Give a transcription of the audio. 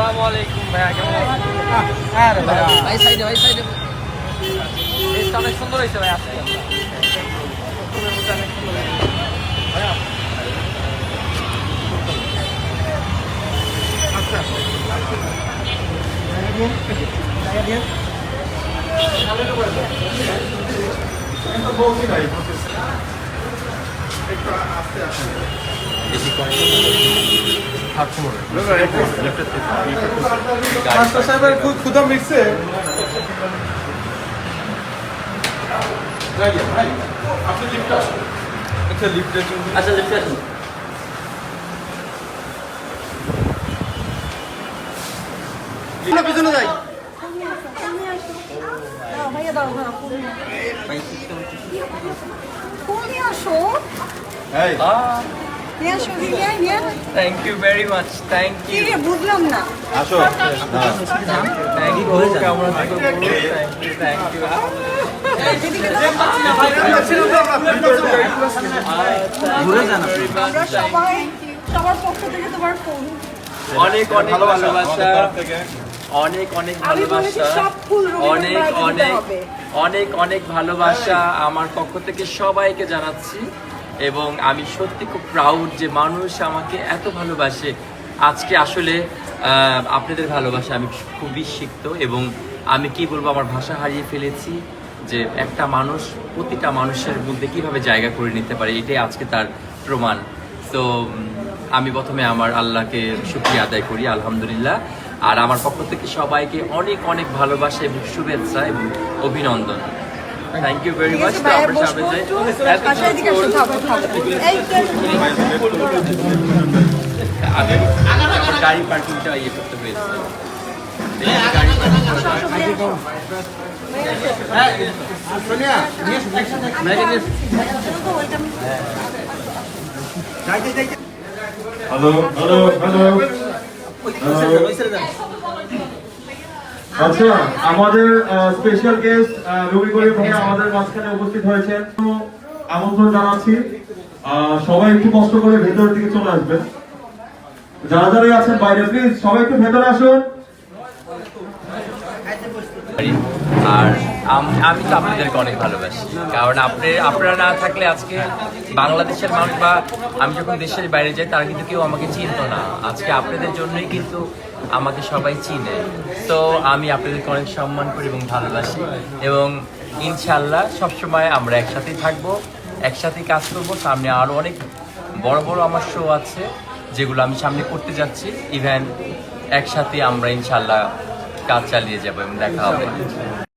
আসসালামু আলাইকুম ভাইয়া, কেমন আছেন? আরে ভাই ভাই সাইডে টেস্ট অনেক সুন্দর হয়েছে ভাই, আজকে খুবই মজা, অনেক সুন্দর হয়েছে ভাইয়া। মাস্টার সাহেবের ক্ষুধা মিটছে। আচ্ছা লিফটে আসুন। পিছনে যাই। Thank you very much, thank you. বুঝলাম না। আসো থ্যাংক ইউ, কেমন আছো? Thank you. আমরা সবাই সবার পক্ষ থেকে তোমার ফোন অনেক অনেক ভালোবাসা, অনেক অনেক আমি বলেছি ভালোবাসা, সব ফুল অনেক অনেক অনেক অনেক ভালোবাসা আমার পক্ষ থেকে সবাইকে জানাচ্ছি। এবং আমি সত্যি খুব প্রাউড যে মানুষ আমাকে এত ভালোবাসে। আজকে আসলে আপনাদের ভালোবাসা আমি খুবই সিক্ত, এবং আমি কি বলবো, আমার ভাষা হারিয়ে ফেলেছি যে একটা মানুষ প্রতিটা মানুষের মধ্যে কিভাবে জায়গা করে নিতে পারে, এটাই আজকে তার প্রমাণ। তো আমি প্রথমে আমার আল্লাহকে শুকরিয়া আদায় করি, আলহামদুলিল্লাহ। আর আমার পক্ষ থেকে সবাইকে অনেক অনেক ভালোবাসা এবং শুভেচ্ছা এবং অভিনন্দন। Thank you very much. তো আমরা সামনে যাই। আমি গাড়ি পার্কিংটা ইয়ে করতে হয়েছে। গাড়ি হ্যালো হ্যালো হ্যালো। আচ্ছা, আমাদের স্পেশাল গেস্ট রবি করিম ভাই আমাদের মাঝখানে উপস্থিত হয়েছেন, আমন্ত্রণ জানাচ্ছি। সবাই একটু কষ্ট করে ভেতরের দিকে চলে আসবেন। যারা যারা আছেন বাইরে, প্লিজ সবাই একটু ভেতরে আসুন। আর আমি তো আপনাদেরকে অনেক ভালোবাসি, কারণ আপনারা না থাকলে আজকে বাংলাদেশের মানুষ বা আমি যখন দেশের বাইরে যাই তারা কিন্তু কেউ আমাকে চিনতো না। আজকে আপনাদের জন্যই কিন্তু আমাকে সবাই চিনে। তো আমি আপনাদেরকে অনেক সম্মান করি এবং ভালোবাসি, এবং ইনশাল্লাহ সবসময় আমরা একসাথেই থাকবো, একসাথেই কাজ করবো। সামনে আরও অনেক বড় বড় আমার শো আছে যেগুলো আমি সামনে করতে যাচ্ছি। ইভেন একসাথে আমরা ইনশাল্লাহ কাজ চালিয়ে যাবো এবং দেখা হবে।